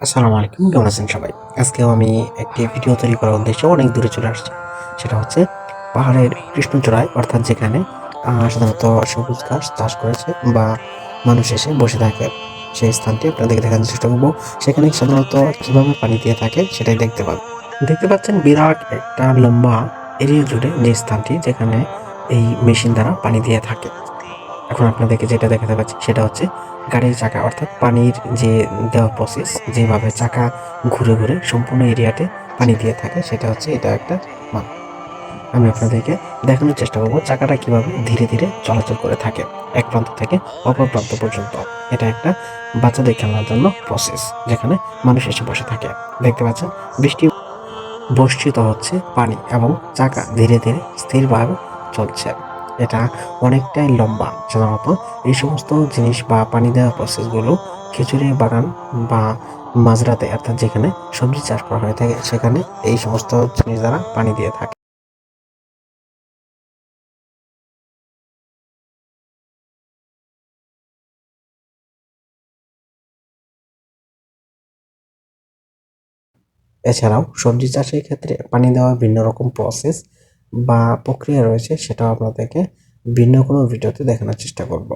আসসালামু আলাইকুম। কেমন আছেন সবাই? আজকেও আমি একটি ভিডিও তৈরি করার উদ্দেশ্যে অনেক দূরে চলে আসছি। সেটা হচ্ছে পাহাড়ের কৃষ্ণচূড়ায়, অর্থাৎ যেখানে সাধারণত সবুজ ঘাস চাষ করেছে বা মানুষ এসে বসে থাকে। সেই স্থানটি আপনাদেরকে দেখানোর চেষ্টা করব। সেখানে সাধারণত কিভাবে পানি দিয়ে থাকে সেটাই দেখতে পাবেন। দেখতে পাচ্ছেন বিরাট একটা লম্বা এরিয়া জুড়ে যে স্থানটি, যেখানে এই মেশিন দ্বারা পানি দিয়ে থাকে। এখন আপনাদেরকে যেটা দেখাতে পাচ্ছি সেটা হচ্ছে গাড়ির চাকা, অর্থাৎ পানির যে দেওয়ার প্রসেস, যেভাবে চাকা ঘুরে ঘুরে সম্পূর্ণ এরিয়াতে পানি দিয়ে থাকে, সেটা হচ্ছে এটা একটা মান। আমি আপনাদেরকে দেখানোর চেষ্টা করব চাকাটা কিভাবে ধীরে ধীরে চলাচল করে থাকে এক প্রান্ত থেকে অপর প্রান্ত পর্যন্ত। এটা একটা বাচ্চাদের খেলার জন্য প্রসেস, যেখানে মানুষ এসে বসে থাকে। দেখতে পাচ্ছেন বৃষ্টি বর্ষিত হচ্ছে পানি এবং চাকা ধীরে ধীরে স্থিরভাবে চলছে। এটা অনেকটাই লম্বা। সাধারণত এই সমস্ত জিনিস বা পানি দেওয়া প্রসেসগুলো খিচুড়ি বাগান বা মাজরাতে, অর্থাৎ যেখানে সবজি চাষ করা হয়ে থাকে, সেখানে এই সমস্ত জিনিস দ্বারা পানি দিয়ে থাকে। এছাড়াও সবজি চাষের ক্ষেত্রে পানি দেওয়ার ভিন্ন রকম প্রসেস বা প্রক্রিয়া রয়েছে, সেটাও আপনাদেরকে ভিন্ন কোনো ভিডিওতে দেখানোর চেষ্টা করব।